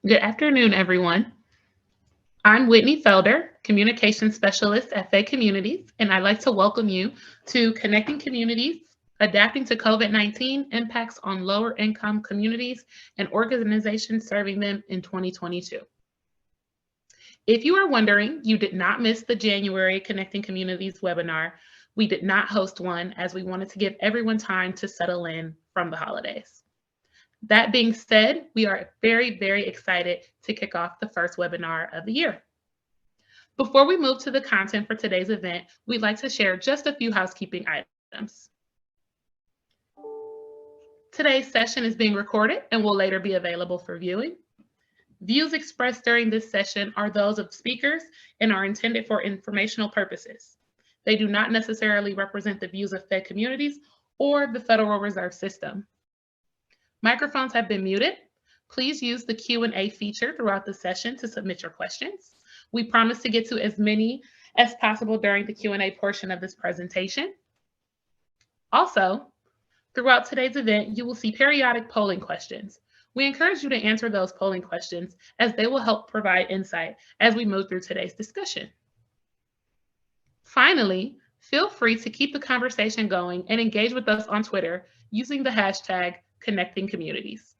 Good afternoon, everyone. I'm Whitney Felder, Communications Specialist at Fed Communities, and I'd like to welcome you to Connecting Communities, Adapting to COVID-19 Impacts on Lower Income Communities and Organizations Serving Them in 2022. If you are wondering, you did not miss the January Connecting Communities webinar. We did not host one as we wanted to give everyone time to settle in from the holidays. That being said, we are very excited to kick off the first webinar of the year. Before we move to the content for today's event, we'd like to share just a few housekeeping items. Today's session is being recorded and will later be available for viewing. Views expressed during this session are those of speakers and are intended for informational purposes. They do not necessarily represent the views of Fed Communities or the Federal Reserve System. Microphones have been muted. Please use the Q&A feature throughout the session to submit your questions. We promise to get to as many as possible during the Q&A portion of this presentation. Also, throughout today's event, you will see periodic polling questions. We encourage you to answer those polling questions as they will help provide insight as we move through today's discussion. Finally, feel free to keep the conversation going and engage with us on Twitter using the hashtag Connecting Communities.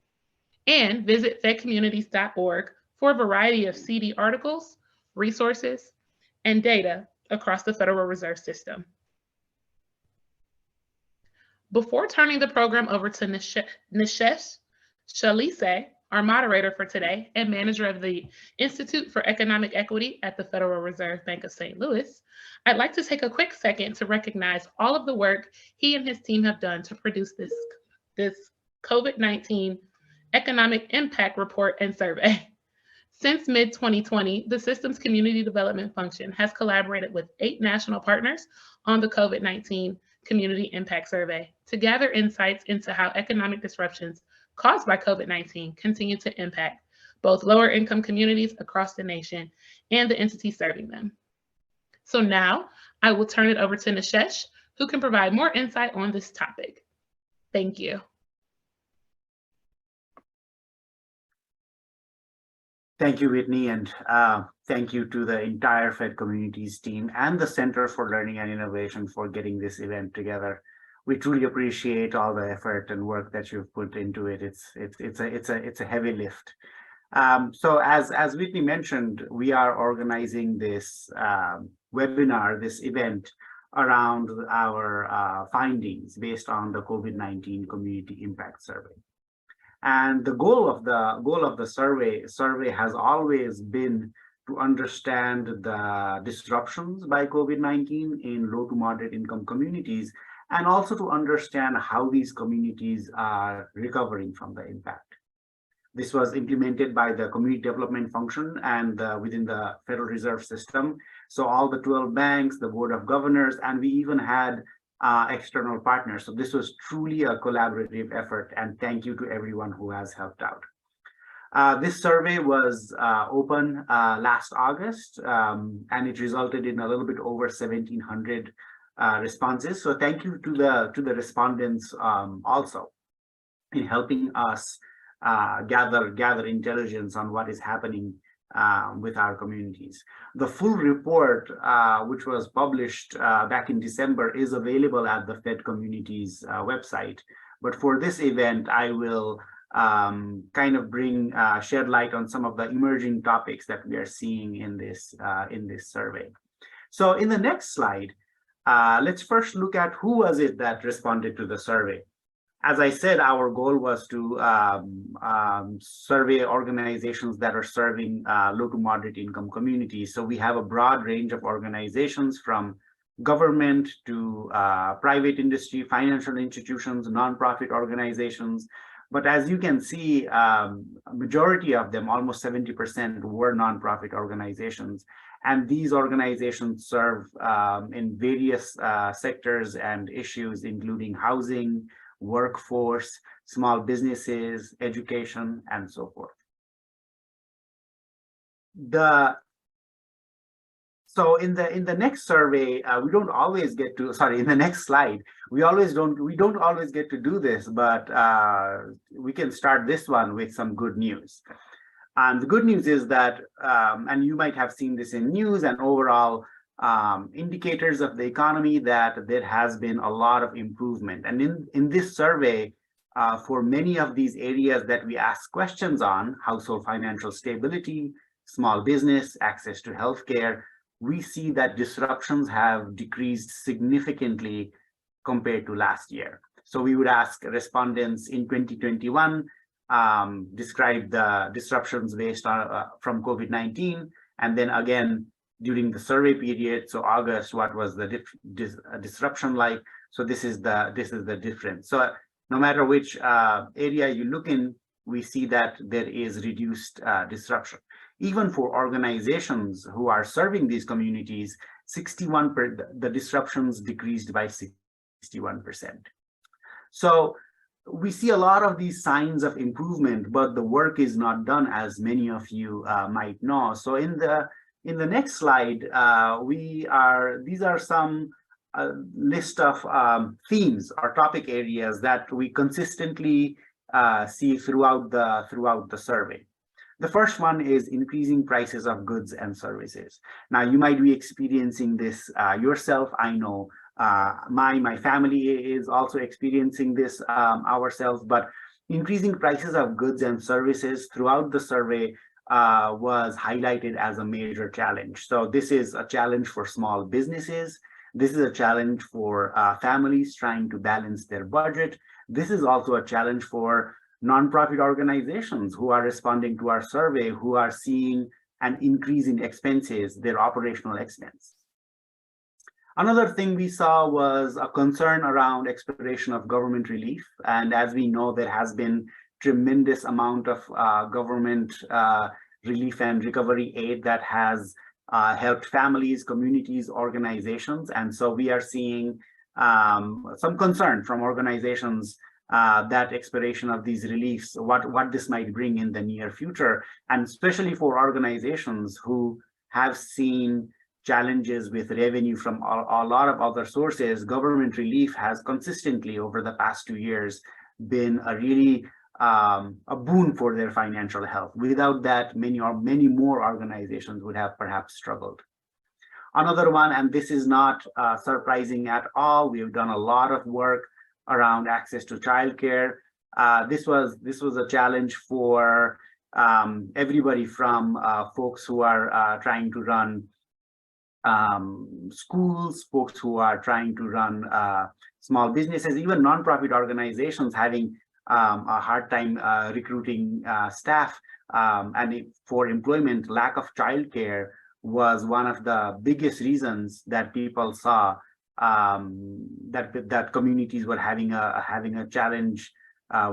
And visit fedcommunities.org for a variety of CD articles, resources, and data across the Federal Reserve System. Before turning the program over to Nishesh Shalise, our moderator for today and manager of the Institute for Economic Equity at the Federal Reserve Bank of St. Louis, I'd like to take a quick second to recognize all of the work he and his team have done to produce this COVID-19 Economic Impact Report and Survey. Since mid-2020, the system's community development function has collaborated with 8 national partners on the COVID-19 Community Impact Survey to gather insights into how economic disruptions caused by COVID-19 continue to impact both lower income communities across the nation and the entities serving them. So now I will turn it over to Nishesh, who can provide more insight on this topic. Thank you. Thank you, Whitney, and thank you to the entire Fed Communities team and the Center for Learning and Innovation for getting this event together. We truly appreciate all the effort and work that you've put into it. It's a heavy lift. So as Whitney mentioned, we are organizing this webinar, this event around our findings based on the COVID-19 Community Impact Survey. And the goal of the survey has always been to understand the disruptions by COVID-19 in low to moderate income communities, and also to understand how these communities are recovering from the impact. This was implemented by the Community Development Function and within the Federal Reserve System. So all the 12 banks, the Board of Governors, and we even had external partners. So this was truly a collaborative effort, and thank you to everyone who has helped out. This survey was open last August, and it resulted in a little bit over 1,700 responses. So thank you to the respondents also in helping us gather intelligence on what is happening with our communities. The full report, which was published back in December, is available at the Fed Communities website. But for this event, I will kind of shed light on some of the emerging topics that we are seeing in this survey. So in the next slide, let's first look at who was it that responded to the survey. As I said, our goal was to survey organizations that are serving low to moderate income communities. So we have a broad range of organizations, from government to private industry, financial institutions, nonprofit organizations. But as you can see, a majority of them, almost 70%, were nonprofit organizations. And these organizations serve in various sectors and issues, including housing, workforce, small businesses, education, and so forth. So in the next survey, we don't always get to, in the next slide, we don't always get to do this, but we can start this one with some good news. And the good news is that, and you might have seen this in news and overall indicators of the economy, that there has been a lot of improvement. And in this survey, for many of these areas that we ask questions on, household financial stability, small business, access to healthcare, we see that disruptions have decreased significantly compared to last year. So we would ask respondents in 2021, describe the disruptions based on from COVID-19, and then again during the survey period, so August, what was the disruption like? So this is the difference. So no matter which area you look in, we see that there is reduced disruption. Even for organizations who are serving these communities, the disruptions decreased by 61%. So we see a lot of these signs of improvement, but the work is not done, as many of you might know. So in the next slide, these are some list of themes or topic areas that we consistently see throughout the survey. The first one is increasing prices of goods and services. Now, you might be experiencing this yourself. I know my family is also experiencing this ourselves, but increasing prices of goods and services throughout the survey was highlighted as a major challenge. So this is a challenge for small businesses. This is a challenge for families trying to balance their budget. This is also a challenge for nonprofit organizations who are responding to our survey, who are seeing an increase in expenses, their operational expense. Another thing we saw was a concern around exploration of government relief. And as we know, there has been tremendous amount of government relief and recovery aid that has helped families, communities, organizations. And so we are seeing some concern from organizations that expiration of these reliefs, what this might bring in the near future, and especially for organizations who have seen challenges with revenue from a lot of other sources. Government relief has consistently over the past 2 years been a really a boon for their financial health. Without that, many more organizations would have perhaps struggled. Another one, and this is not surprising at all, we've done a lot of work around access to childcare. This was a challenge for everybody from folks who are trying to run schools, folks who are trying to run small businesses, even nonprofit organizations having a hard time recruiting staff. And for employment, lack of childcare was one of the biggest reasons that people saw that communities were having a challenge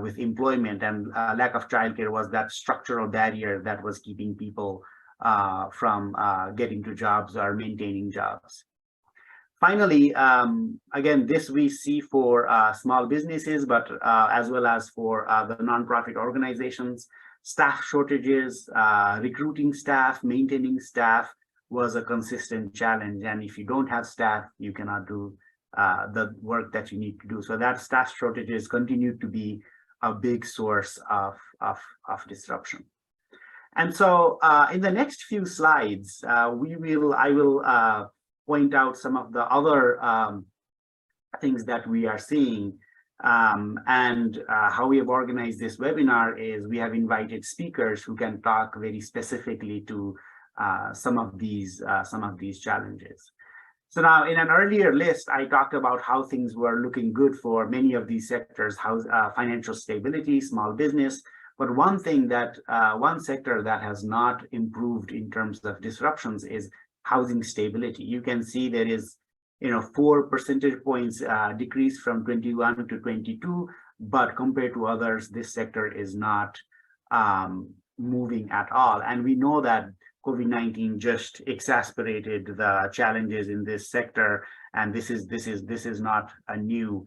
with employment, and lack of childcare was that structural barrier that was keeping people from getting to jobs or maintaining jobs. Finally, again, this we see for small businesses, but as well as for the nonprofit organizations, staff shortages, recruiting staff, maintaining staff was a consistent challenge. And if you don't have staff, you cannot do the work that you need to do. So that staff shortages continue to be a big source of disruption. And so in the next few slides, I will point out some of the other things that we are seeing. And how we have organized this webinar is we have invited speakers who can talk very specifically to some of these challenges. So now, in an earlier list, I talked about how things were looking good for many of these sectors: financial stability, small business. But one thing that one sector that has not improved in terms of disruptions is housing stability. You can see there is 4 percentage points decrease from 21 to 22, but compared to others, this sector is not moving at all. And we know that COVID-19 just exacerbated the challenges in this sector, and this is not a new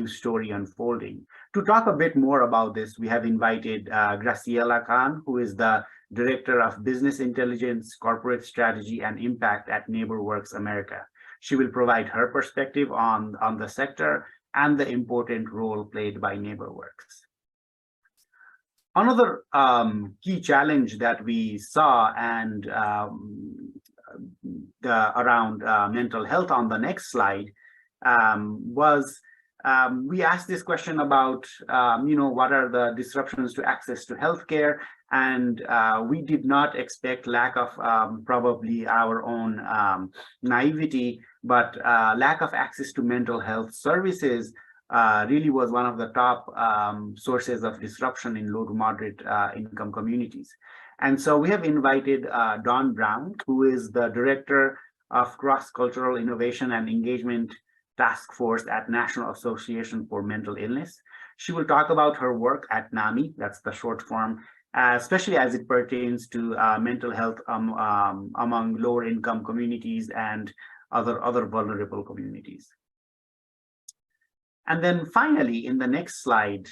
story unfolding. To talk a bit more about this, we have invited Graciela Khan, who is the Director of Business Intelligence, Corporate Strategy, and Impact at NeighborWorks America. She will provide her perspective on the sector and the important role played by NeighborWorks. Another key challenge that we saw and around mental health on the next slide was we asked this question about, what are the disruptions to access to healthcare? And we did not expect lack of probably our own naivety, but lack of access to mental health services really was one of the top sources of disruption in low to moderate income communities. And so we have invited Dawn Brown, who is the Director of Cross-Cultural Innovation and Engagement Task Force at National Association for Mental Illness. She will talk about her work at NAMI, that's the short form, especially as it pertains to mental health among lower income communities and other vulnerable communities. And then finally, in the next slide,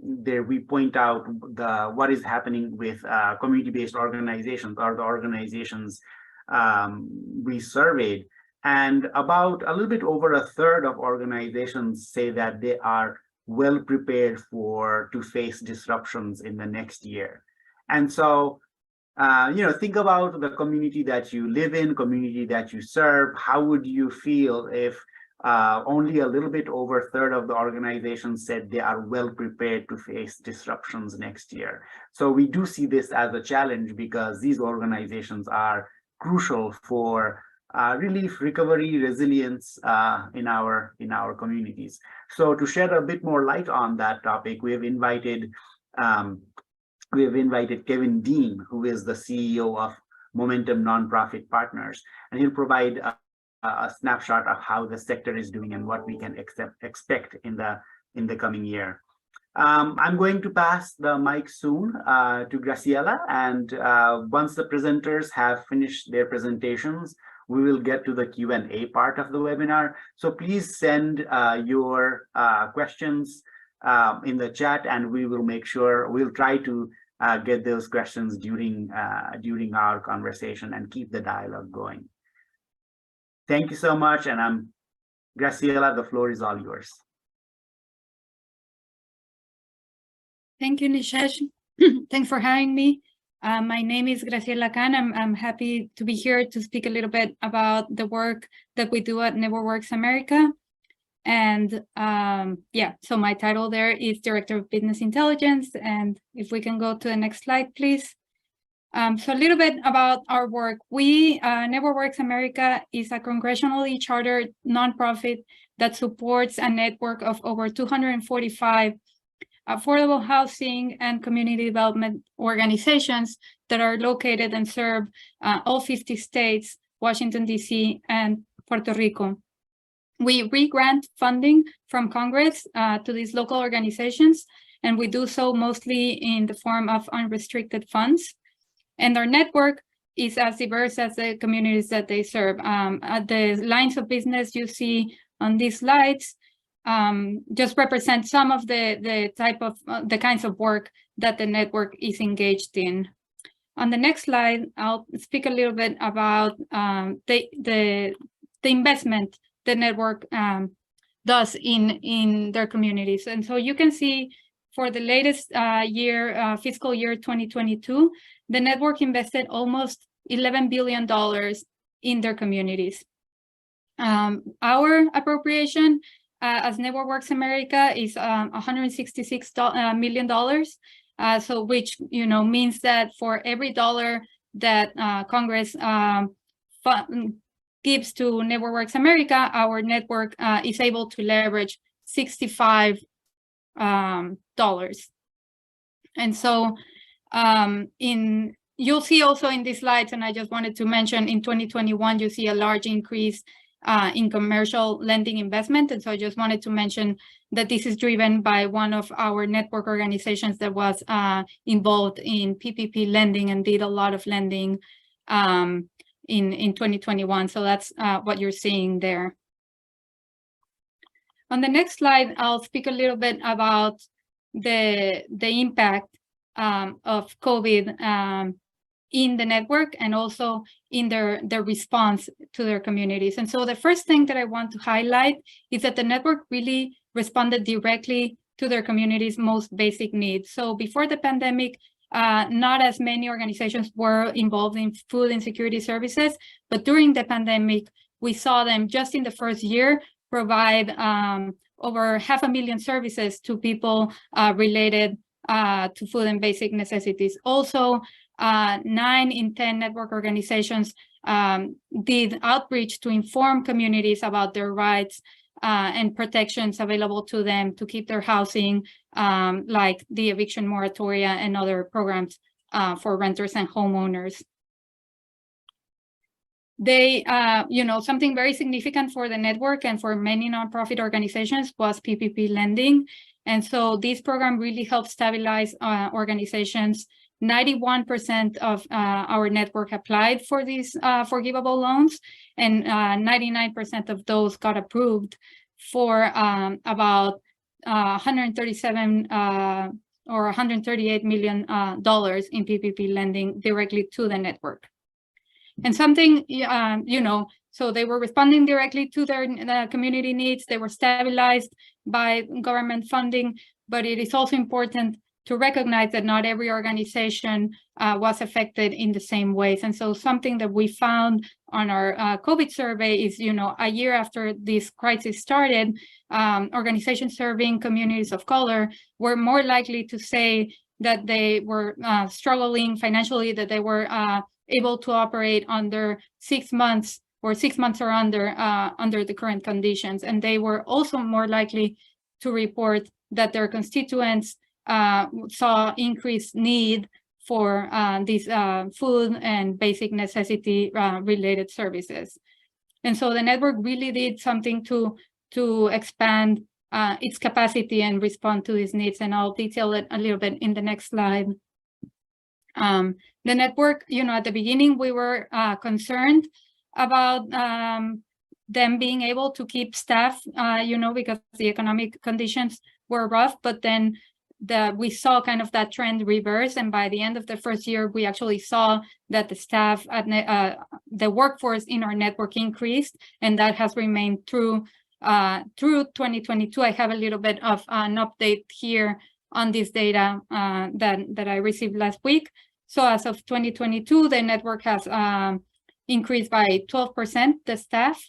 there we point out what is happening with community-based organizations, or the organizations we surveyed. And about a little bit over a third of organizations say that they are well prepared to face disruptions in the next year. And so, think about the community that you live in, community that you serve. How would you feel if only a little bit over a third of the organizations said they are well prepared to face disruptions next year? So we do see this as a challenge because these organizations are crucial for relief, recovery, resilience in our communities. So to shed a bit more light on that topic, we have invited Kevin Dean, who is the CEO of Momentum Nonprofit Partners, and he'll provide a snapshot of how the sector is doing and what we can expect in the coming year. I'm going to pass the mic soon to Graciela, and once the presenters have finished their presentations, we will get to the Q&A part of the webinar. So please send your questions in the chat, and we will make sure we'll try to get those questions during our conversation and keep the dialogue going. Thank you so much, and Graciela, the floor is all yours. Thank you, Nishesh. Thanks for having me. My name is Graciela Khan. I'm happy to be here to speak a little bit about the work that we do at NeighborWorks America. And so my title there is Director of Business Intelligence. And if we can go to the next slide, please. So a little bit about our work. NeighborWorks America is a congressionally chartered nonprofit that supports a network of over 245 affordable housing and community development organizations that are located and serve all 50 states, Washington, D.C., and Puerto Rico. We re-grant funding from Congress to these local organizations, and we do so mostly in the form of unrestricted funds. And our network is as diverse as the communities that they serve. The lines of business you see on these slides just represent some of the kinds of work that the network is engaged in. On the next slide, I'll speak a little bit about the investment the network does in their communities. And so you can see for the latest year, fiscal year 2022, the network invested almost $11 billion in their communities. Our appropriation as NeighborWorks America is $166 million, so which means that for every dollar that Congress gives to NeighborWorks America, our network is able to leverage $65. And so you'll see also in these slides, and I just wanted to mention, in 2021, you see a large increase in commercial lending investment. And so I just wanted to mention that this is driven by one of our network organizations that was involved in PPP lending and did a lot of lending in 2021. So that's what you're seeing there. On the next slide, I'll speak a little bit about the impact of COVID in the network and also in their response to their communities. And so the first thing that I want to highlight is that the network really responded directly to their community's most basic needs. So before the pandemic, not as many organizations were involved in food insecurity services, but during the pandemic, we saw them just in the first year provide over 500,000 services to people related to food and basic necessities. Also, 9 in 10 network organizations did outreach to inform communities about their rights and protections available to them to keep their housing, like the eviction moratoria and other programs for renters and homeowners. They, something very significant for the network and for many nonprofit organizations was PPP lending. And so this program really helped stabilize organizations. 91% of our network applied for these forgivable loans, and 99% of those got approved for about 137 or $138 million in PPP lending directly to the network. And something, so they were responding directly to their community needs. They were stabilized by government funding, but it is also important to recognize that not every organization was affected in the same ways. And so something that we found on our COVID survey is, a year after this crisis started, organizations serving communities of color were more likely to say that they were struggling financially, that they were able to operate under 6 months or 6 months or under the current conditions. And they were also more likely to report that their constituents saw increased need for these food and basic necessity related services. And so the network really did something to expand its capacity and respond to these needs. And I'll detail it a little bit in the next slide. The network, at the beginning, we were concerned about them being able to keep staff, because the economic conditions were rough, but then we saw kind of that trend reverse. And by the end of the first year, we actually saw that the staff, the workforce in our network increased, and that has remained true through 2022. I have a little bit of an update here on this data that I received last week. So as of 2022, the network has increased by 12%, the staff.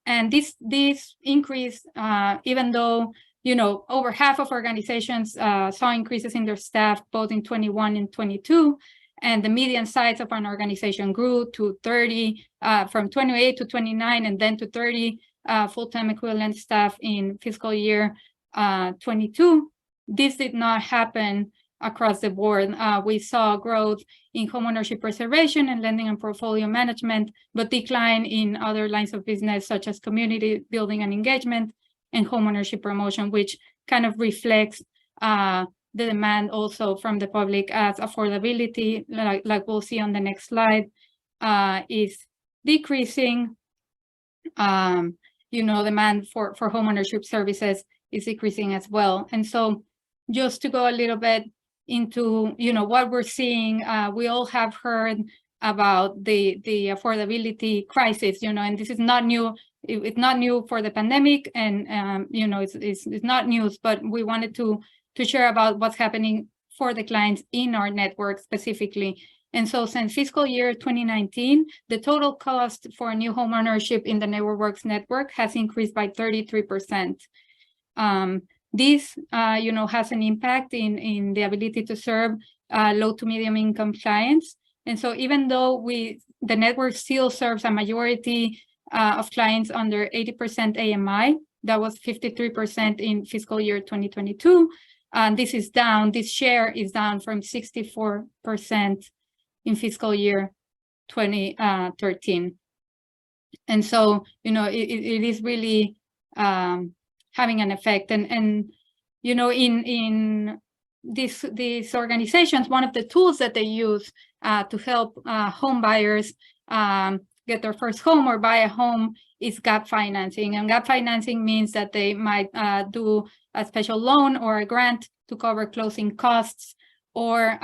And this increase, even though over half of organizations saw increases in their staff, both in 21 and 22, and the median size of an organization grew to 30, from 28 to 29, and then to 30 full-time equivalent staff in fiscal year 22. This did not happen across the board. We saw growth in homeownership preservation and lending and portfolio management, but decline in other lines of business such as community building and engagement and homeownership promotion, which kind of reflects the demand also from the public as affordability, like we'll see on the next slide, is decreasing. Demand for homeownership services is decreasing as well. And so just to go a little bit into, what we're seeing, we all have heard about the affordability crisis, and this is not new. It's not new for the pandemic, and it's not news, but we wanted to share about what's happening for the clients in our network specifically. And so since fiscal year 2019, the total cost for new homeownership in the NeighborWorks network has increased by 33%. This, has an impact in the ability to serve low to medium income clients. And so even though the network still serves a majority of clients under 80% AMI, that was 53% in fiscal year 2022. This share is down from 64% in fiscal year 2013. And so, it is really having an effect. And in these organizations, one of the tools that they use to help home buyers get their first home or buy a home is gap financing. And gap financing means that they might do a special loan or a grant to cover closing costs or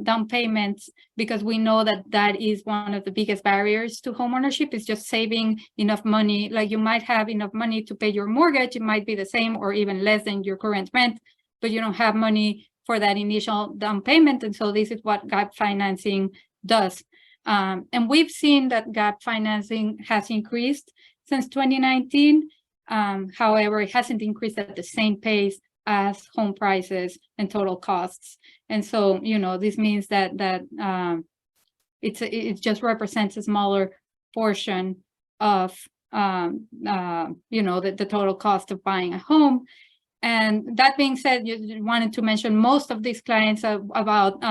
down payments, because we know that is one of the biggest barriers to homeownership, is just saving enough money. Like, you might have enough money to pay your mortgage, it might be the same or even less than your current rent, but you don't have money for that initial down payment. And so this is what gap financing does. And we've seen that gap financing has increased since 2019. However, it hasn't increased at the same pace as home prices and total costs. And so, this means that it just represents a smaller portion of the total cost of buying a home. And that being said, you wanted to mention most of these clients, about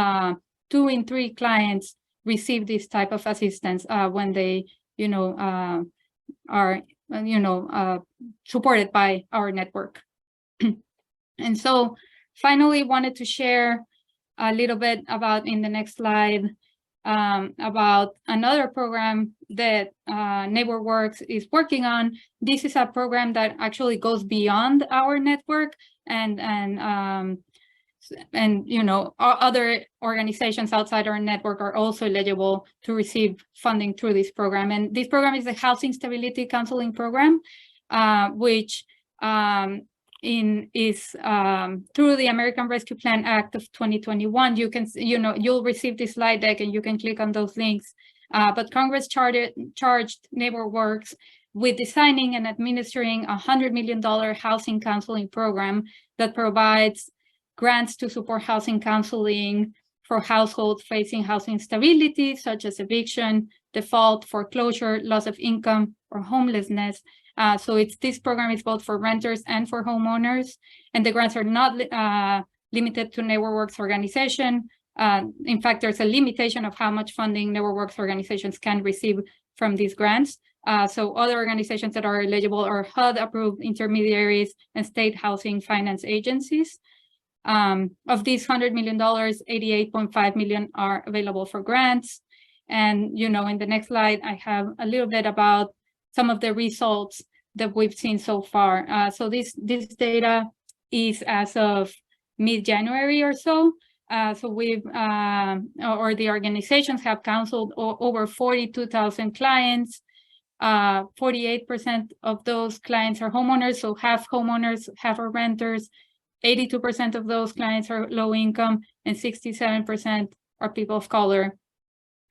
2 in 3 clients receive this type of assistance when they are supported by our network. And so finally wanted to share a little bit about, in the next slide, about another program that NeighborWorks is working on. This is a program that actually goes beyond our network, and other organizations outside our network are also eligible to receive funding through this program. And this program is the Housing Stability Counseling Program, which is through the American Rescue Plan Act of 2021. You can, you'll receive this slide deck and you can click on those links. But Congress charged NeighborWorks with designing and administering a $100 million housing counseling program that provides grants to support housing counseling for households facing housing instability, such as eviction, default, foreclosure, loss of income, or homelessness. So this program is both for renters and for homeowners, and the grants are not limited to NeighborWorks organization. In fact, there's a limitation of how much funding NeighborWorks organizations can receive from these grants. So other organizations that are eligible are HUD-approved intermediaries and state housing finance agencies. Of these $100 million, $88.5 million are available for grants. And, in the next slide, I have a little bit about some of the results that we've seen so far. So this data is as of mid-January or so. So we've, or the organizations have counseled over 42,000 clients. 48% of those clients are homeowners, so half homeowners, half are renters. 82% of those clients are low income, and 67% are people of color.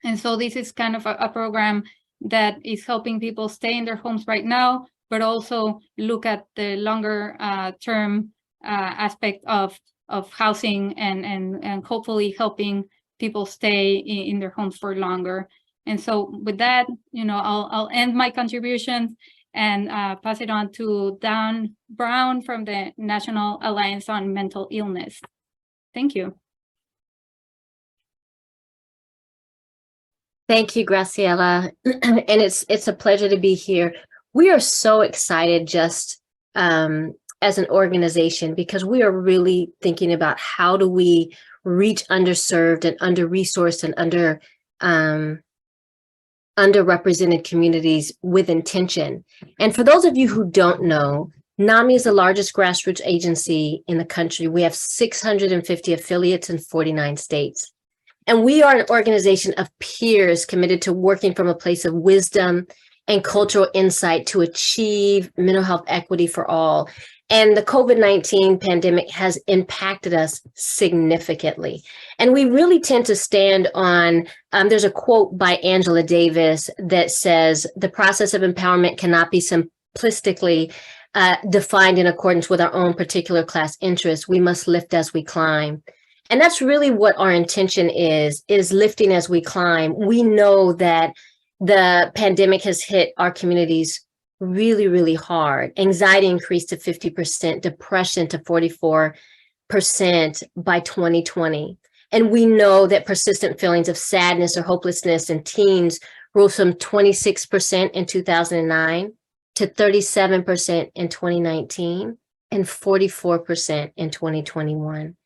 And so this is kind of a program that is helping people stay in their homes right now, but also look at the longer term aspect of housing and hopefully helping people stay in their homes for longer. And so with that, I'll end my contributions and pass it on to Dan Brown from the National Alliance on Mental Illness. Thank you. Thank you, Graciela. And it's a pleasure to be here. We are so excited just as an organization, because we are really thinking about how do we reach underserved and under-resourced and underrepresented communities with intention. And for those of you who don't know, NAMI is the largest grassroots agency in the country. We have 650 affiliates in 49 states. And we are an organization of peers committed to working from a place of wisdom and cultural insight to achieve mental health equity for all. And the COVID-19 pandemic has impacted us significantly. And we really tend to stand on, there's a quote by Angela Davis that says, the process of empowerment cannot be simplistically defined in accordance with our own particular class interests. We must lift as we climb. And that's really what our intention is lifting as we climb. We know that the pandemic has hit our communities really, really hard. Anxiety increased to 50%, depression to 44% by 2020. And we know that persistent feelings of sadness or hopelessness in teens rose from 26% in 2009 to 37% in 2019 and 44% in 2021.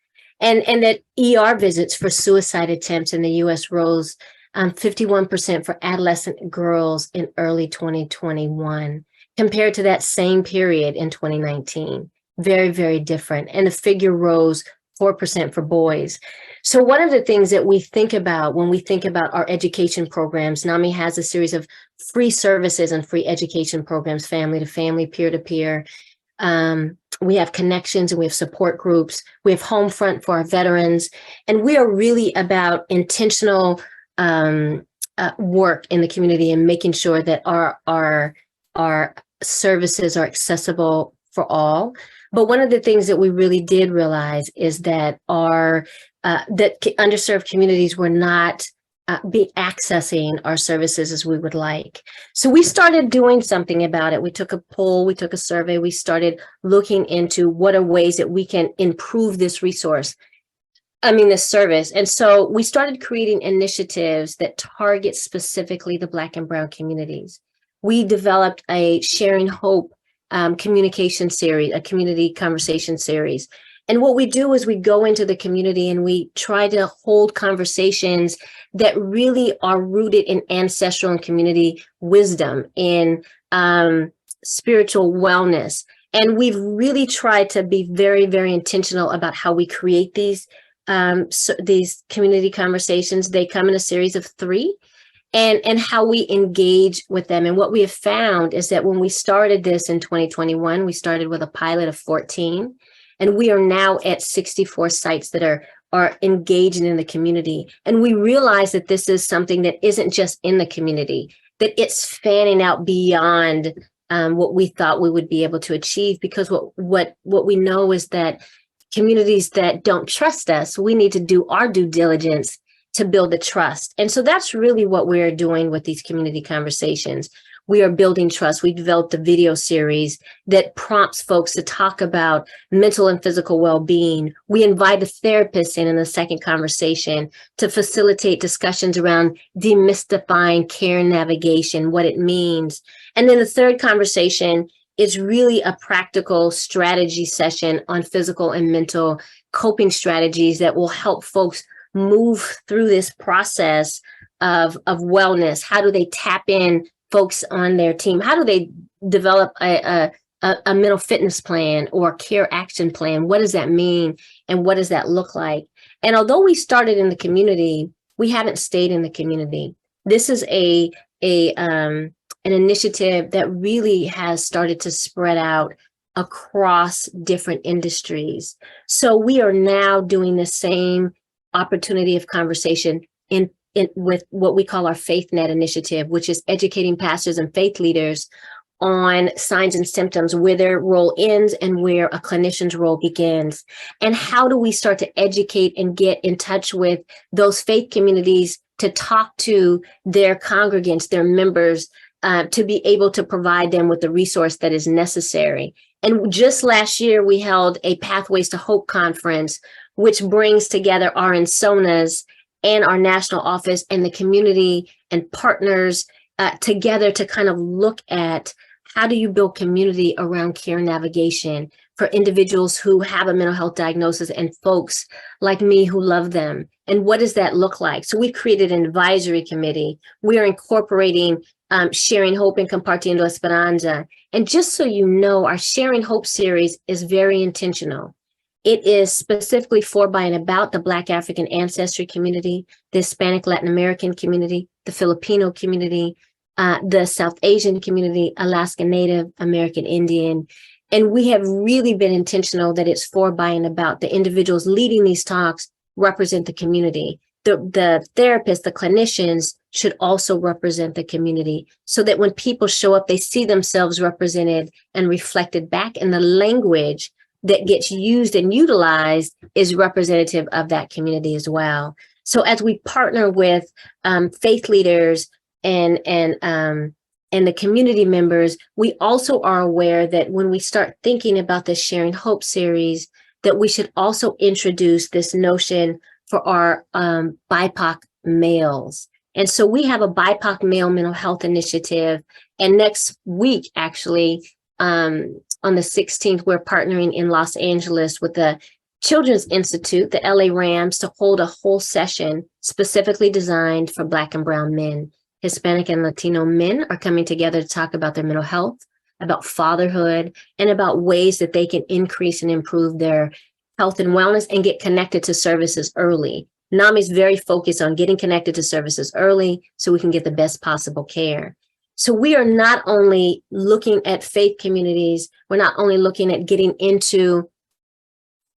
And that ER visits for suicide attempts in the US rose 51% for adolescent girls in early 2021, compared to that same period in 2019. Very, very different. And the figure rose 4% for boys. So one of the things that we think about when we think about our education programs, NAMI has a series of free services and free education programs, family to family, peer to peer. We have connections and we have support groups. We have home front for our veterans. And we are really about intentional work in the community and making sure that our services are accessible for all. But one of the things that we really did realize is that that underserved communities were not be accessing our services as we would like. So we started doing something about it. We took a poll, we took a survey, we started looking into what are ways that we can improve this this service. And so we started creating initiatives that target specifically the Black and Brown communities. We developed a Sharing Hope communication series, a community conversation series. And what we do is we go into the community and we try to hold conversations that really are rooted in ancestral and community wisdom, in spiritual wellness. And we've really tried to be very, very intentional about how we create these community conversations. They come in a series of 3. And how we engage with them. And what we have found is that when we started this in 2021, we started with a pilot of 14, and we are now at 64 sites that are engaging in the community. And we realize that this is something that isn't just in the community, that it's fanning out beyond what we thought we would be able to achieve, because what we know is that communities that don't trust us, we need to do our due diligence to build the trust. And so that's really what we're doing with these community conversations. We are building trust. We developed a video series that prompts folks to talk about mental and physical well-being. We invite a therapist in the second conversation to facilitate discussions around demystifying care navigation, what it means. And then the third conversation is really a practical strategy session on physical and mental coping strategies that will help folks move through this process of wellness. How do they tap in folks on their team? How do they develop a mental fitness plan or care action plan? What does that mean? And what does that look like? And although we started in the community, we haven't stayed in the community. This is an initiative that really has started to spread out across different industries. So we are now doing the same opportunity of conversation with what we call our FaithNet initiative, which is educating pastors and faith leaders on signs and symptoms, where their role ends and where a clinician's role begins. And how do we start to educate and get in touch with those faith communities to talk to their congregants, their members, to be able to provide them with the resource that is necessary. And just last year, we held a Pathways to Hope conference, which brings together our Insonas and our national office and the community and partners together to kind of look at how do you build community around care navigation for individuals who have a mental health diagnosis and folks like me who love them. And what does that look like? So we created an advisory committee. We are incorporating Sharing Hope and Compartiendo Esperanza. And just so you know, our Sharing Hope series is very intentional. It is specifically for, by, and about the Black African ancestry community, the Hispanic Latin American community, the Filipino community, the South Asian community, Alaska Native, American Indian. And we have really been intentional that it's for, by, and about the individuals leading these talks represent the community. The therapists, the clinicians should also represent the community, so that when people show up, they see themselves represented and reflected back, in the language that gets used and utilized is representative of that community as well. So as we partner with faith leaders and the community members, we also are aware that when we start thinking about the Sharing Hope series, that we should also introduce this notion for our BIPOC males. And so we have a BIPOC male mental health initiative. And next week, actually, on the 16th, we're partnering in Los Angeles with the Children's Institute, the LA Rams, to hold a whole session specifically designed for Black and Brown men. Hispanic and Latino men are coming together to talk about their mental health, about fatherhood, and about ways that they can increase and improve their health and wellness and get connected to services early. NAMI is very focused on getting connected to services early so we can get the best possible care. So we are not only looking at faith communities, we're not only looking at getting into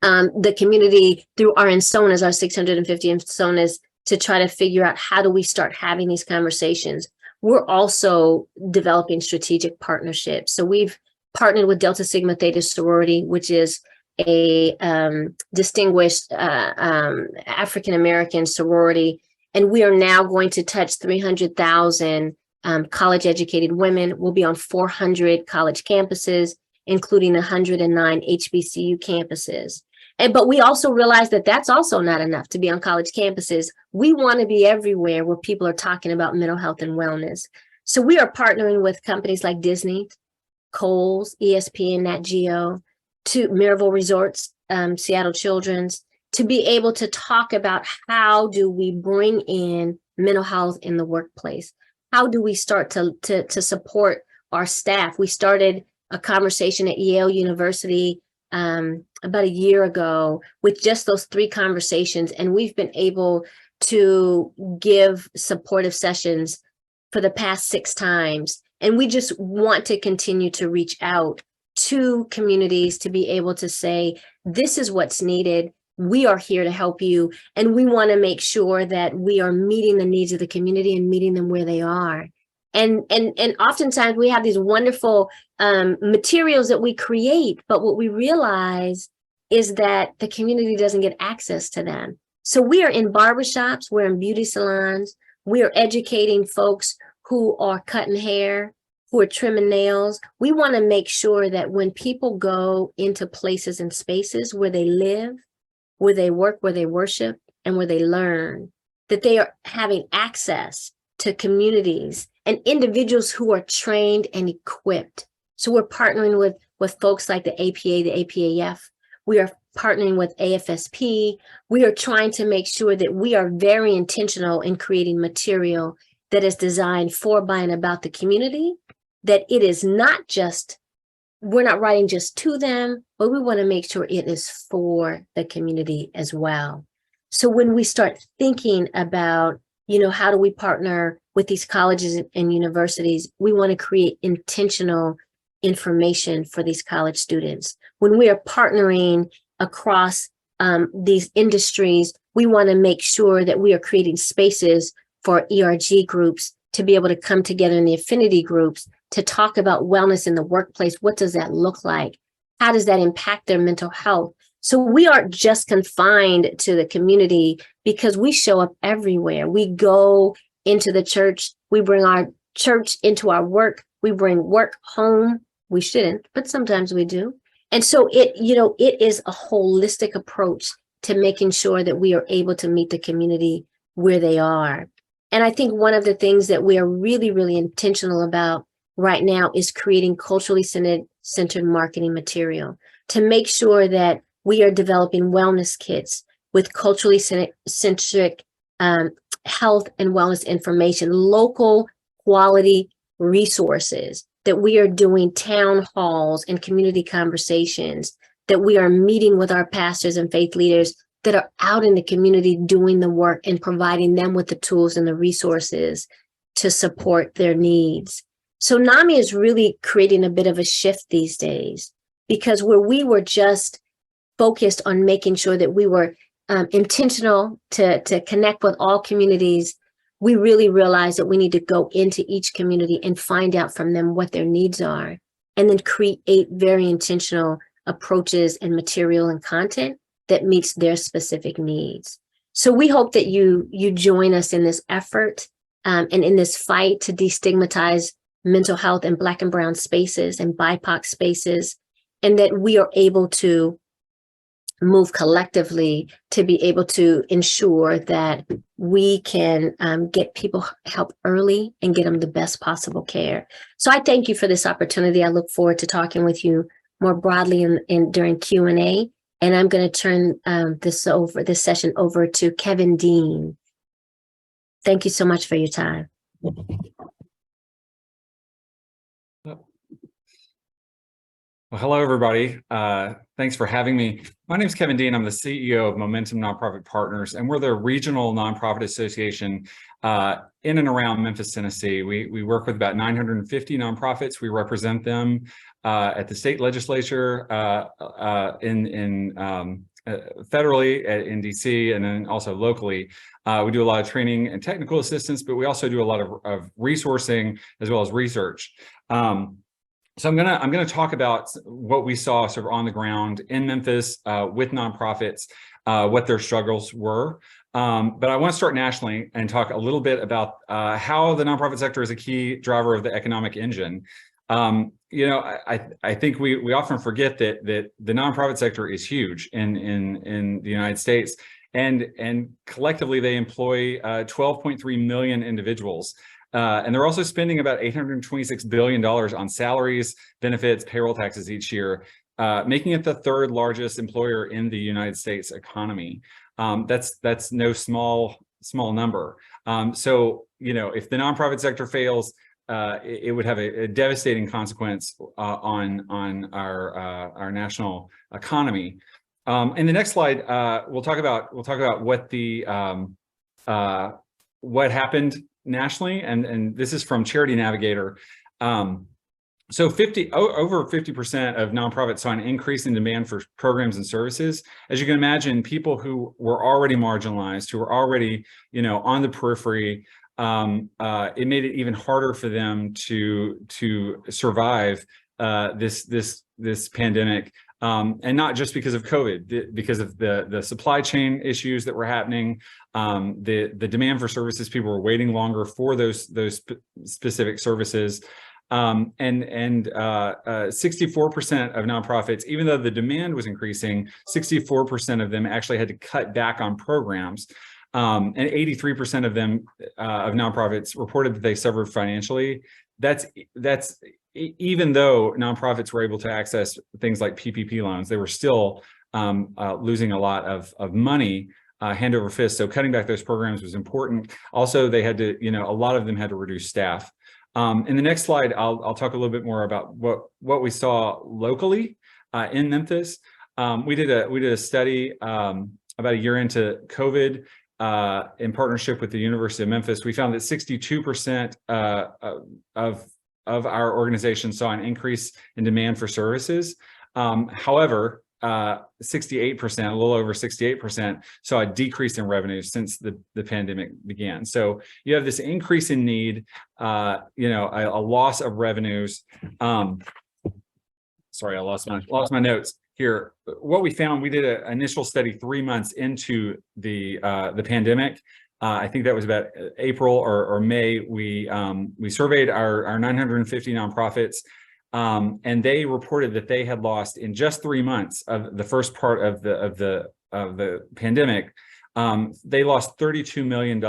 the community through our Ensonas, our 650 Ensonas, to try to figure out how do we start having these conversations. We're also developing strategic partnerships. So we've partnered with Delta Sigma Theta sorority, which is a distinguished African-American sorority. And we are now going to touch 300,000 college-educated women. We'll be on 400 college campuses, including 109 HBCU campuses. But we also realize that that's also not enough to be on college campuses. We want to be everywhere where people are talking about mental health and wellness. So we are partnering with companies like Disney, Kohl's, ESPN, Nat Geo, to Maryville Resorts, Seattle Children's, to be able to talk about how do we bring in mental health in the workplace? How do we start to support our staff? We started a conversation at Yale University about a year ago with just those 3 conversations, and we've been able to give supportive sessions for the past 6 times. And we just want to continue to reach out to communities to be able to say, this is what's needed. We are here to help you. And we want to make sure that we are meeting the needs of the community and meeting them where they are. And oftentimes we have these wonderful materials that we create, but what we realize is that the community doesn't get access to them. So we are in barbershops, we're in beauty salons, we are educating folks who are cutting hair, who are trimming nails. We want to make sure that when people go into places and spaces where they live, where they work, where they worship, and where they learn, that they are having access to communities and individuals who are trained and equipped. So we're partnering with folks like the APA, the APAF. We are partnering with AFSP. We are trying to make sure that we are very intentional in creating material that is designed for, by, and about the community, that it is not just, we're not writing just to them, but we want to make sure it is for the community as well. So when we start thinking about, how do we partner with these colleges and universities, we want to create intentional information for these college students. When we are partnering across these industries, we want to make sure that we are creating spaces for ERG groups to be able to come together in the affinity groups to talk about wellness in the workplace. What does that look like? How does that impact their mental health? So we aren't just confined to the community because we show up everywhere. We go into the church. We bring our church into our work. We bring work home. We shouldn't, but sometimes we do. And so it is a holistic approach to making sure that we are able to meet the community where they are. And I think one of the things that we are really, really intentional about right now is creating culturally centered marketing material to make sure that we are developing wellness kits with culturally centric health and wellness information, local quality resources, that we are doing town halls and community conversations, that we are meeting with our pastors and faith leaders that are out in the community doing the work and providing them with the tools and the resources to support their needs. So NAMI is really creating a bit of a shift these days, because where we were just focused on making sure that we were intentional to connect with all communities, we really realized that we need to go into each community and find out from them what their needs are, and then create very intentional approaches and material and content that meets their specific needs. So we hope that you join us in this effort and in this fight to destigmatize mental health in Black and brown spaces and BIPOC spaces, and that we are able to move collectively to be able to ensure that we can get people help early and get them the best possible care. So I thank you for this opportunity. I look forward to talking with you more broadly during Q&A. And I'm going to turn this session over to Kevin Dean. Thank you so much for your time. Well, Well, hello, everybody. Thanks for having me. My name is Kevin Dean. I'm the CEO of Momentum Nonprofit Partners, and we're the regional nonprofit association in and around Memphis, Tennessee. We work with about 950 nonprofits. We represent them at the state legislature, federally in DC, and then also locally. We do a lot of training and technical assistance, but we also do a lot of resourcing as well as research. So I'm gonna talk about what we saw sort of on the ground in Memphis with nonprofits, what their struggles were. But I want to start nationally and talk a little bit about how the nonprofit sector is a key driver of the economic engine. You know, I think we often forget that the nonprofit sector is huge in the United States, and collectively they employ 12.3 million individuals. And they're also spending about $826 billion on salaries, benefits, payroll taxes each year, making it the third largest employer in the United States economy. That's no small number. So, you know, if the nonprofit sector fails, it would have a devastating consequence on our national economy. In the next slide, we'll talk about what what happened nationally, and this is from Charity Navigator. So over 50% of nonprofits saw an increase in demand for programs and services. As you can imagine, people who were already marginalized, who were already, you know, on the periphery, it made it even harder for them to survive this pandemic. And not just because of COVID, because of the supply chain issues that were happening, the demand for services. People were waiting longer for those specific services, and 64% of nonprofits, even though the demand was increasing, 64% of them actually had to cut back on programs, and 83% of them of nonprofits reported that they suffered financially. That's even though nonprofits were able to access things like PPP loans, they were still losing a lot of money hand over fist. So cutting back those programs was important. Also, they had to, you know, a lot of them had to reduce staff. In the next slide, I'll talk a little bit more about what we saw locally in Memphis. We did a study about a year into COVID in partnership with the University of Memphis. We found that 62% of our organization saw an increase in demand for services. However, 68%, a little over 68%, saw a decrease in revenue since the pandemic began. So you have this increase in need, you know, a loss of revenues. Sorry, I lost my notes here. What we found, we did an initial study 3 months into the pandemic. I think that was about April or May. We surveyed our 950 nonprofits, and they reported that they had lost, in just 3 months of the first part of the pandemic, they lost $32 million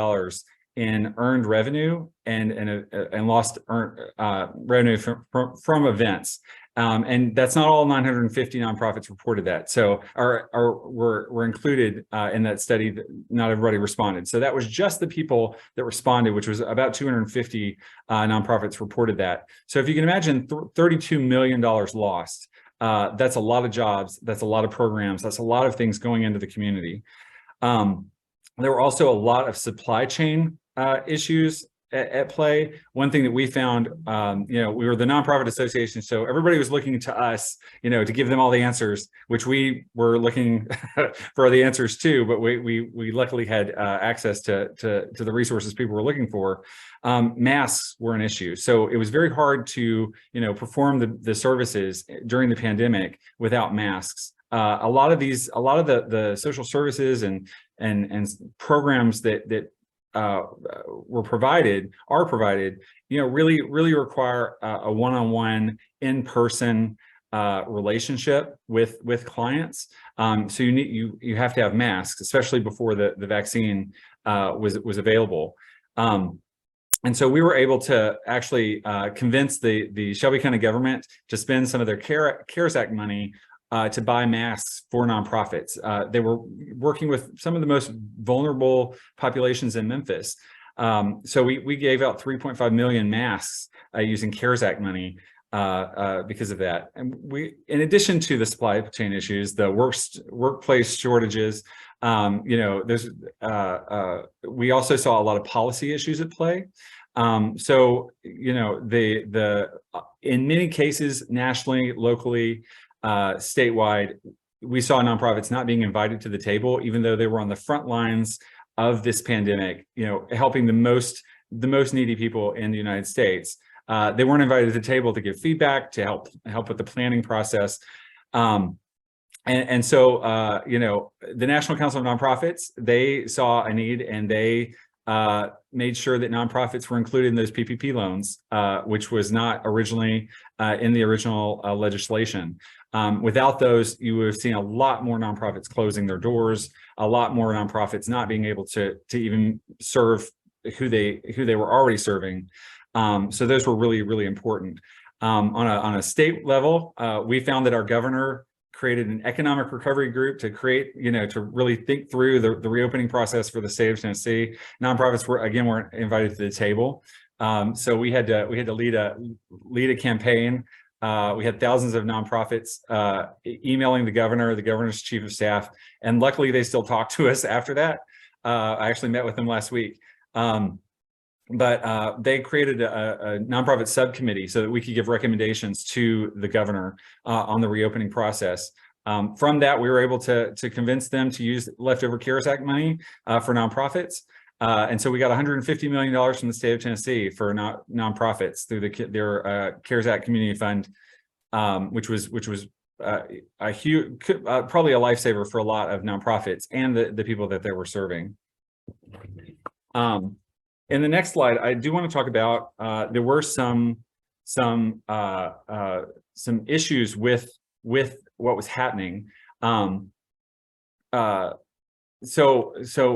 in earned revenue and lost revenue from events. And that's not all 950 nonprofits reported that. So were included in that study. That not everybody responded. So that was just the people that responded, which was about 250 nonprofits reported that. So if you can imagine $32 million lost, that's a lot of jobs. That's a lot of programs. That's a lot of things going into the community. There were also a lot of supply chain issues at play. One thing that we found, you know, we were the nonprofit association, so everybody was looking to us, you know, to give them all the answers, which we were looking for the answers too, but we luckily had access to the resources people were looking for. Masks were an issue, so it was very hard to, you know, perform the services during the pandemic without masks. A lot of the social services and programs that are provided, you know, really require a one-on-one, in-person relationship with clients. So you have to have masks, especially before the vaccine was available. And so we were able to actually convince the Shelby County government to spend some of their CARES Act money to buy masks for nonprofits. They were working with some of the most vulnerable populations in Memphis. So we gave out 3.5 million masks using CARES Act money. because of that. And in addition to the supply chain issues, the workplace shortages, we also saw a lot of policy issues at play. So, in many cases, nationally, locally, statewide, we saw nonprofits not being invited to the table, even though they were on the front lines of this pandemic, helping the most needy people in the United States. They weren't invited to the table to give feedback, to help with the planning process. So, the National Council of Nonprofits, they saw a need, and they made sure that nonprofits were included in those PPP loans, which was not originally in the original legislation. Without those, you would have seen a lot more nonprofits closing their doors, a lot more nonprofits not being able to even serve who they were already serving. So those were really, really important. On a state level, we found that our governor created an economic recovery group to create, to really think through the reopening process for the state of Tennessee. Nonprofits weren't invited to the table. So we had to lead a campaign. We had thousands of nonprofits emailing the governor's chief of staff, and luckily they still talk to us after that. I actually met with them last week. But they created a nonprofit subcommittee so that we could give recommendations to the governor on the reopening process. From that, we were able to convince them to use leftover CARES Act money for nonprofits. And so we got $150 million from the state of Tennessee for nonprofits through their CARES Act Community Fund, which was a huge, probably a lifesaver for a lot of nonprofits and the people that they were serving. In the next slide, I do want to talk about there were some issues with what was happening. So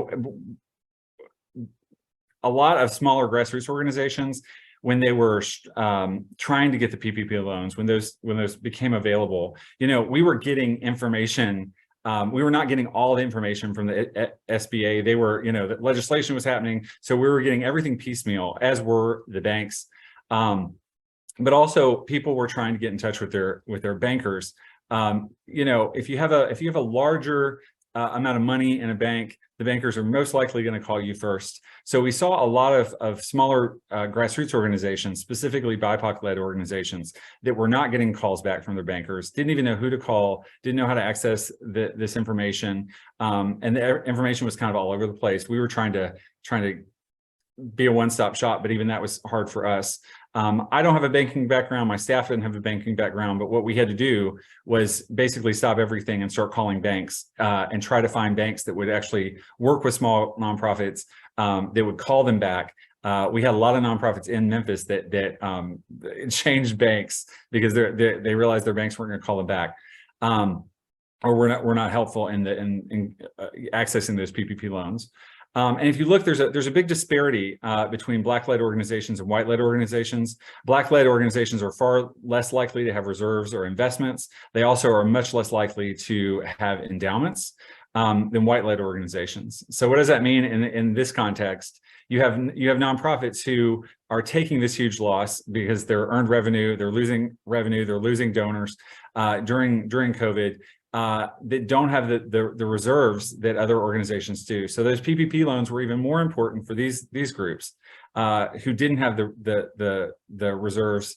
a lot of smaller grassroots organizations, when they were trying to get the PPP loans, when those became available, we were getting information. We were not getting all the information from the SBA. They were, the legislation was happening, so we were getting everything piecemeal, as were the banks. But also, people were trying to get in touch with their bankers. If you have a larger amount of money in a bank, the bankers are most likely going to call you first. So we saw a lot of smaller grassroots organizations, specifically BIPOC-led organizations, that were not getting calls back from their bankers, didn't even know who to call, didn't know how to access this information, and the information was kind of all over the place. We were trying to be a one-stop shop, but even that was hard for us. I don't have a banking background. My staff didn't have a banking background, but what we had to do was basically stop everything and start calling banks and try to find banks that would actually work with small nonprofits, that would call them back. We had a lot of nonprofits in Memphis that changed banks because they realized their banks weren't going to call them back, or were not helpful in accessing those PPP loans. And if you look, there's a big disparity between Black-led organizations and white-led organizations. Black-led organizations are far less likely to have reserves or investments. They also are much less likely to have endowments than white-led organizations. So what does that mean in this context? You have nonprofits who are taking this huge loss because they're earned revenue, they're losing revenue, they're losing donors during COVID. That don't have the reserves that other organizations do. So those PPP loans were even more important for these groups who didn't have the reserves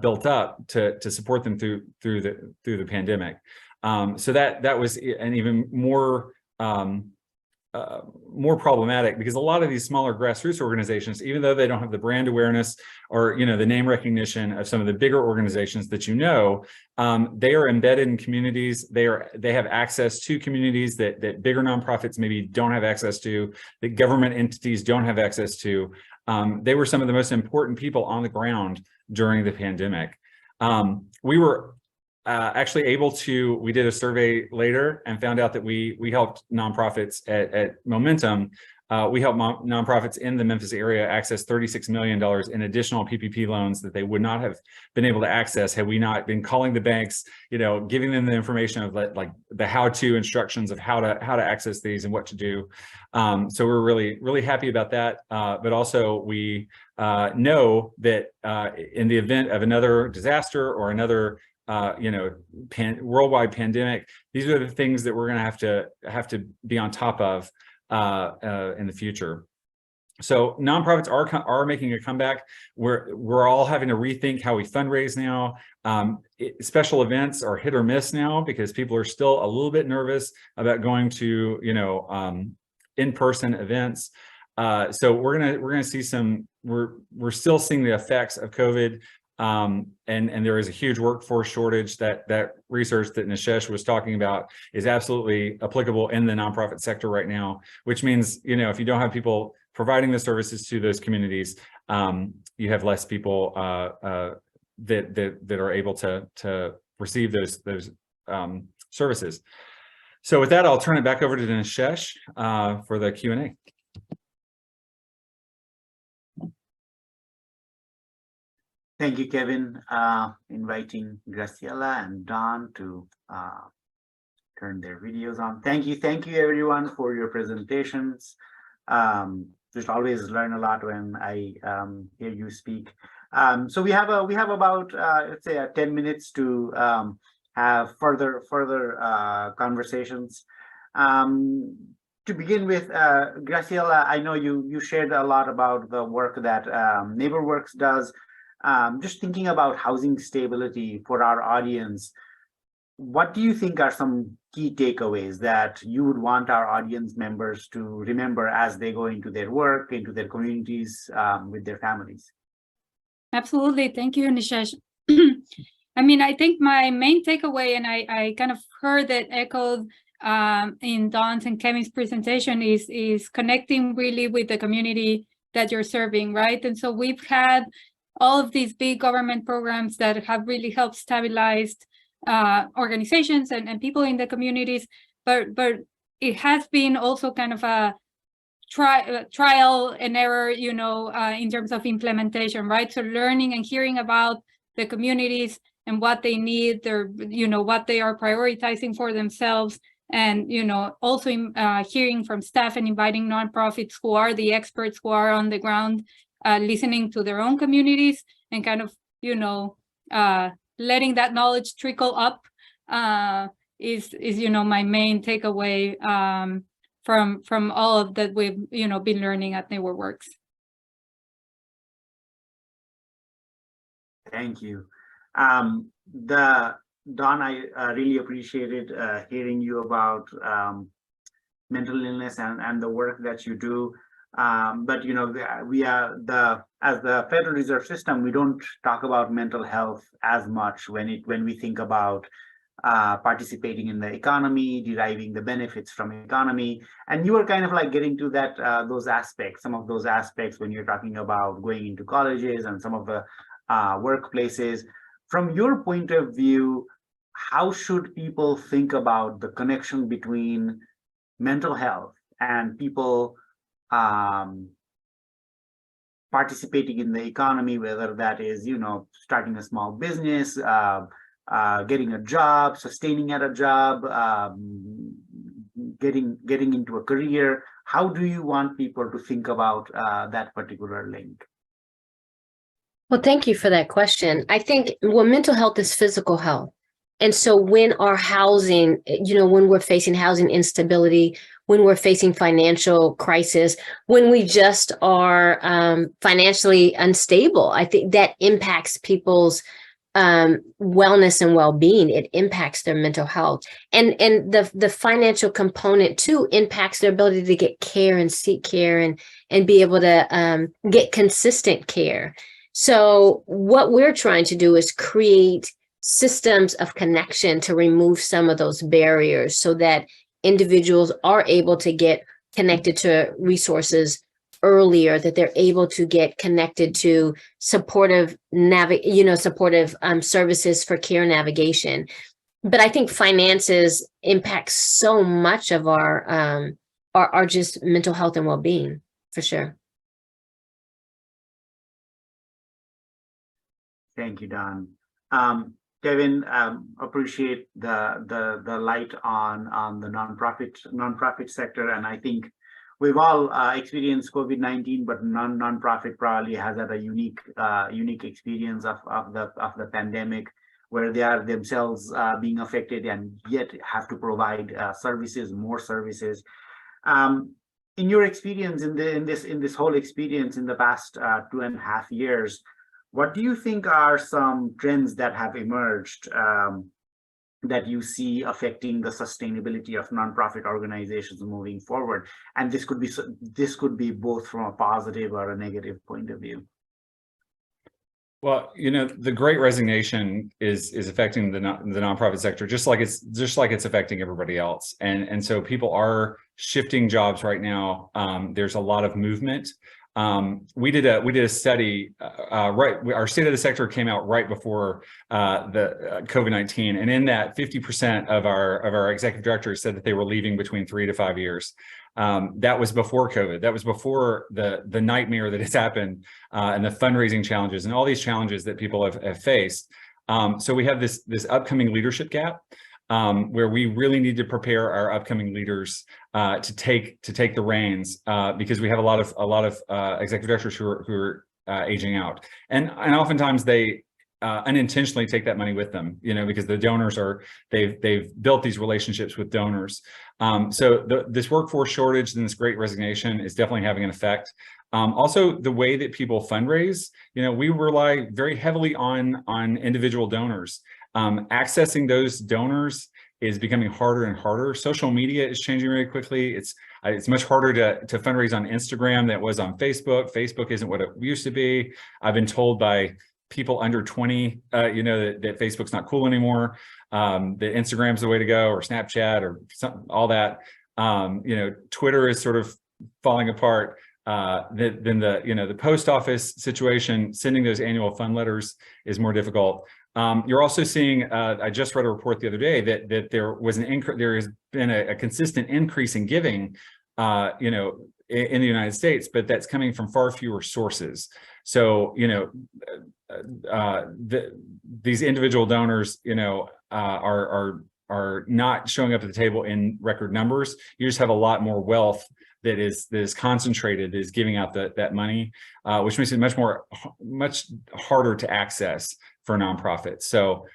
built up to support them through the pandemic. So that was an even more problematic, because a lot of these smaller grassroots organizations, even though they don't have the brand awareness or the name recognition of some of the bigger organizations that they are embedded in communities. They have access to communities that bigger nonprofits maybe don't have access to, that government entities don't have access to. They were some of the most important people on the ground during the pandemic. We were actually we did a survey later and found out that we helped nonprofits at Momentum we help nonprofits in the Memphis area access $36 million in additional PPP loans that they would not have been able to access had we not been calling the banks, giving them the information of like the how-to instructions of how to access these and what to do. So we're really happy about that. But also we know that in the event of another disaster or another worldwide pandemic, these are the things that we're going to have to be on top of in the future. So nonprofits are making a comeback. We're all having to rethink how we fundraise now. Special events are hit or miss now because people are still a little bit nervous about going to in-person events. So we're gonna see we're still seeing the effects of COVID. And there is a huge workforce shortage. That research that Nishesh was talking about is absolutely applicable in the nonprofit sector right now, which means, if you don't have people providing the services to those communities, you have less people that are able to receive those services. So with that, I'll turn it back over to Nishesh for the Q&A. Thank you, Kevin, inviting Graciela and Don to turn their videos on. Thank you everyone for your presentations. Just always learn a lot when I hear you speak. So we have about let's say 10 minutes to have further conversations. To begin with, Graciela, I know you shared a lot about the work that NeighborWorks does. Just thinking about housing stability for our audience, what do you think are some key takeaways that you would want our audience members to remember as they go into their work, into their communities, with their families? Absolutely. Thank you, Nishesh. I mean, I think my main takeaway, and I kind of heard it echoed in Don's and Kevin's presentation, is connecting really with the community that you're serving, right? And so we've had all of these big government programs that have really helped stabilize organizations and people in the communities, but it has been also kind of a trial and error, in terms of implementation, right? So learning and hearing about the communities and what they need, what they are prioritizing for themselves, and also hearing from staff and inviting nonprofits who are the experts, who are on the ground, listening to their own communities and kind of, letting that knowledge trickle up is my main takeaway from all of that we've, been learning at NeighborWorks. Thank you. Don, I really appreciated hearing you about mental illness and the work that you do. But we are as the Federal Reserve System, we don't talk about mental health as much when we think about participating in the economy, deriving the benefits from economy. And you were kind of like getting to that some of those aspects when you're talking about going into colleges and some of the workplaces. From your point of view, how should people think about the connection between mental health and people participating in the economy, whether that is, starting a small business, getting a job, sustaining at a job, getting into a career? How do you want people to think about that particular link? Well, thank you for that question. I think, mental health is physical health. And so when our housing, when we're facing housing instability, when we're facing financial crisis, when we just are financially unstable, I think that impacts people's wellness and well-being. It impacts their mental health. And the financial component too impacts their ability to get care and seek care and be able to get consistent care. So what we're trying to do is create systems of connection to remove some of those barriers so that individuals are able to get connected to resources earlier, that they're able to get connected to supportive services for care navigation. But I think finances impact so much of our are just mental health and well-being, for sure. Thank you, Don. Kevin, appreciate the light on the nonprofit sector, and I think we've all experienced COVID-19, but nonprofit probably has had a unique experience of the pandemic, where they are themselves being affected and yet have to provide more services. In your experience in this whole experience in the past 2.5 years, what do you think are some trends that have emerged that you see affecting the sustainability of nonprofit organizations moving forward? And this could be both from a positive or a negative point of view. Well, the Great Resignation is affecting the nonprofit sector just like it's affecting everybody else, and so people are shifting jobs right now. There's a lot of movement. We did a study, our state of the sector came out right before the COVID-19, and in that 50% of our executive directors said that they were leaving between 3 to 5 years. That was before COVID. That was before the nightmare that has happened, and the fundraising challenges and all these challenges that people have faced. So we have this upcoming leadership gap, where we really need to prepare our upcoming leaders to take the reins, because we have a lot of executive directors who are aging out, and oftentimes they unintentionally take that money with them, because the donors they've built these relationships with donors. So this workforce shortage and this Great Resignation is definitely having an effect. Also, the way that people fundraise, we rely very heavily on individual donors. Accessing those donors is becoming harder and harder. Social media is changing very quickly. It's much harder to fundraise on Instagram than it was on Facebook. Facebook isn't what it used to be. I've been told by people under 20, that Facebook's not cool anymore. That Instagram's the way to go, or Snapchat, or all that. Twitter is sort of falling apart. Then the post office situation, sending those annual fund letters, is more difficult. You're also seeing, I just read a report the other day that there has been a consistent increase in giving, in the United States, but that's coming from far fewer sources. So, these individual donors, are not showing up at the table in record numbers. You just have a lot more wealth that is concentrated, is giving out that money, which makes it much harder to access for nonprofits. So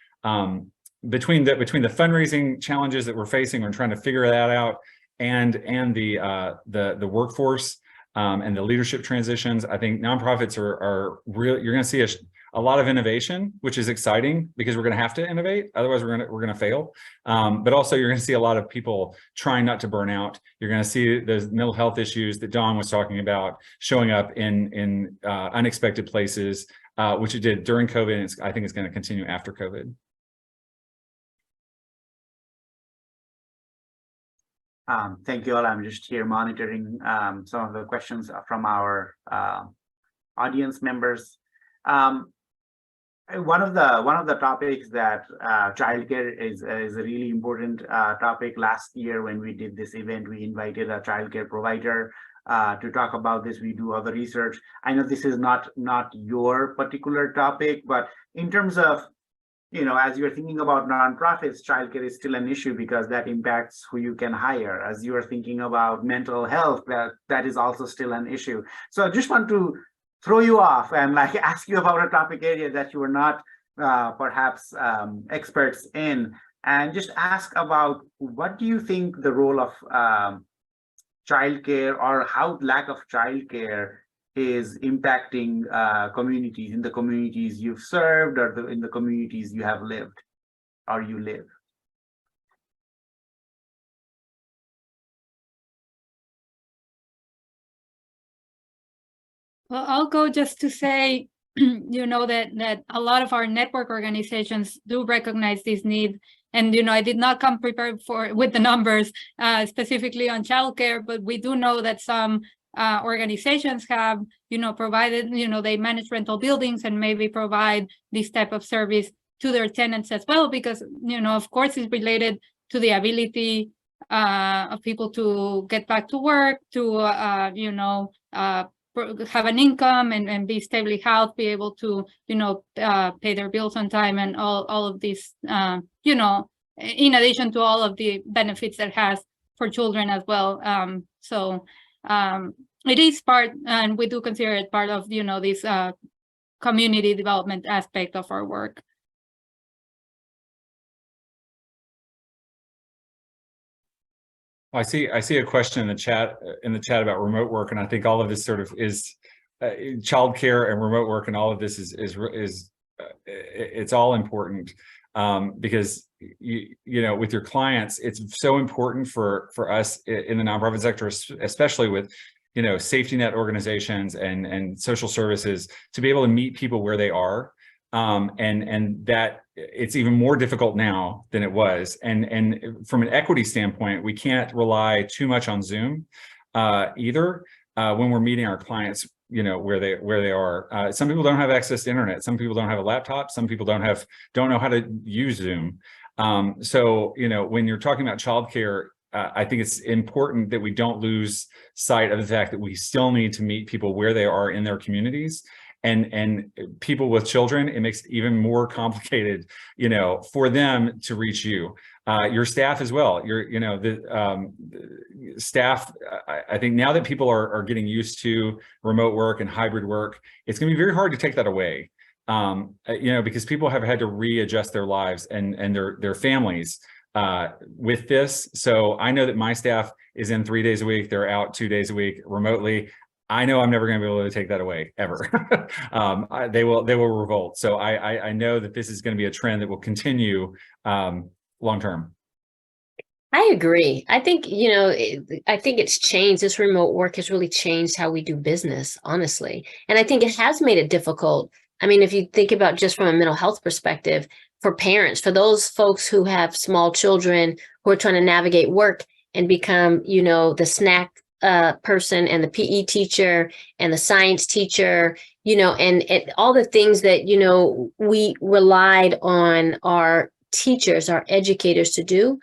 between the fundraising challenges that we're facing, we're trying to figure that out, and the workforce and the leadership transitions, I think nonprofits are real. You're going to see a lot of innovation, which is exciting, because we're going to have to innovate. Otherwise, we're going to fail. But also, you're going to see a lot of people trying not to burn out. You're going to see those mental health issues that Dawn was talking about showing up in unexpected places, which it did during COVID, and I think it's going to continue after COVID. Thank you all. I'm just here monitoring some of the questions from our audience members. One of the topics that childcare is a really important topic. Last year, when we did this event, we invited a childcare provider to talk about this. We do other research. I know this is not your particular topic, but in terms of, as you're thinking about nonprofits, childcare is still an issue, because that impacts who you can hire. As you are thinking about mental health, that is also still an issue. So I just want to throw you off and ask you about a topic area that you are not perhaps experts in, and just ask about, what do you think the role of childcare, or how lack of childcare is impacting communities, in the communities you've served, or in the communities you have lived, or you live? Well, I'll go just to say, that a lot of our network organizations do recognize this need. And, I did not come prepared with the numbers specifically on childcare, but we do know that some organizations have, provided, they manage rental buildings and maybe provide this type of service to their tenants as well, because, of course, it's related to the ability of people to get back to work, to have an income and be stably housed, be able to pay their bills on time, and all of these in addition to all of the benefits that it has for children as well. It is part, and we do consider it part of this community development aspect of our work. I see a question in the chat about remote work, and I think all of this sort of is childcare and remote work, and all of this is it's all important, because with your clients, it's so important for us in the nonprofit sector, especially with safety net organizations and social services, to be able to meet people where they are. And that it's even more difficult now than it was. And from an equity standpoint, we can't rely too much on Zoom either when we're meeting our clients, where they are. Some people don't have access to internet. Some people don't have a laptop. Some people don't know how to use Zoom. So when you're talking about childcare, I think it's important that we don't lose sight of the fact that we still need to meet people where they are in their communities. And people with children, it makes it even more complicated, for them to reach you, your staff as well. The staff. I think now that people are getting used to remote work and hybrid work, it's going to be very hard to take that away. Because people have had to readjust their lives and their families with this. So I know that my staff is in 3 days a week. They're out 2 days a week remotely. I know I'm never going to be able to take that away ever. They will revolt. So I know that this is going to be a trend that will continue long term. I agree. I think, I think it's changed. This remote work has really changed how we do business, honestly. And I think it has made it difficult. I mean, if you think about just from a mental health perspective, for parents, for those folks who have small children who are trying to navigate work and become, the snack person and the PE teacher and the science teacher, and all the things that, we relied on our teachers, our educators to do.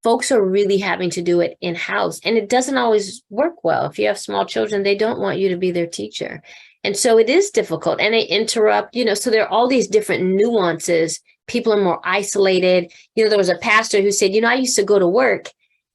Folks are really having to do it in-house, and it doesn't always work well. If you have small children, they don't want you to be their teacher. And so it is difficult, and they interrupt, so there are all these different nuances. People are more isolated. There was a pastor who said, I used to go to work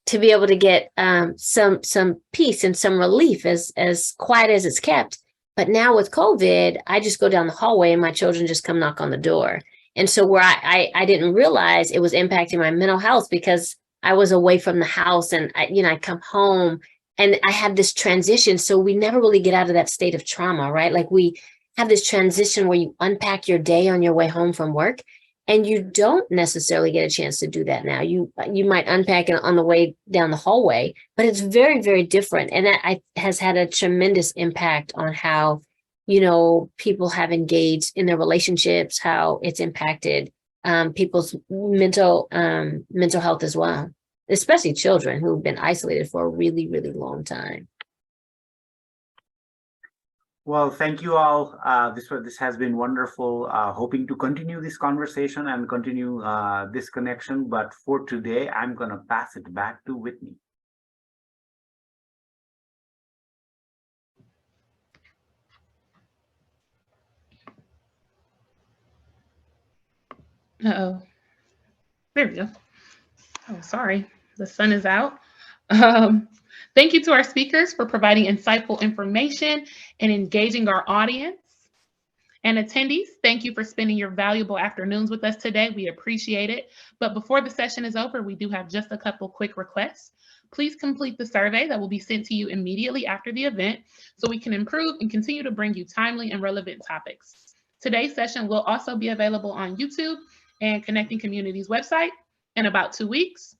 to be able to get some peace and some relief, as quiet as it's kept. But now with COVID, I just go down the hallway and my children just come knock on the door. And so where I didn't realize it was impacting my mental health because I was away from the house, and I come home and I had this transition. So we never really get out of that state of trauma, right? Like we have this transition where you unpack your day on your way home from work. And you don't necessarily get a chance to do that now. You might unpack it on the way down the hallway, but it's very, very different. And that has had a tremendous impact on how, people have engaged in their relationships, how it's impacted people's mental health as well, especially children who've been isolated for a really, really long time. Well, thank you all. This has been wonderful. Hoping to continue this conversation and continue this connection. But for today, I'm going to pass it back to Whitney. Uh-oh. There we go. Oh, sorry. The sun is out. Thank you to our speakers for providing insightful information and engaging our audience. And attendees, thank you for spending your valuable afternoons with us today. We appreciate it. But before the session is over, we do have just a couple quick requests. Please complete the survey that will be sent to you immediately after the event so we can improve and continue to bring you timely and relevant topics. Today's session will also be available on YouTube and Connecting Communities website in about 2 weeks.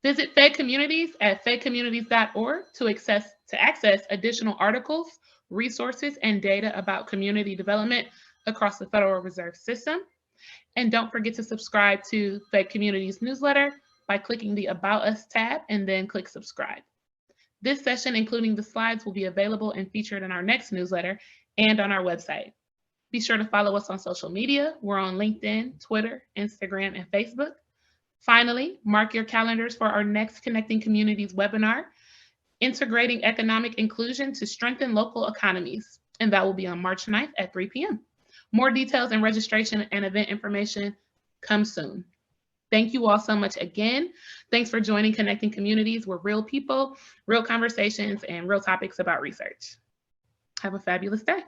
Visit Fed Communities at fedcommunities.org to access additional articles, resources, and data about community development across the Federal Reserve System. And don't forget to subscribe to Fed Communities newsletter by clicking the About Us tab and then click subscribe. This session, including the slides, will be available and featured in our next newsletter and on our website. Be sure to follow us on social media. We're on LinkedIn, Twitter, Instagram, and Facebook. Finally, mark your calendars for our next Connecting Communities webinar, Integrating Economic Inclusion to Strengthen Local Economies. And that will be on March 9th at 3 p.m. More details and registration and event information come soon. Thank you all so much again. Thanks for joining Connecting Communities, where real people, real conversations, and real topics about research. Have a fabulous day.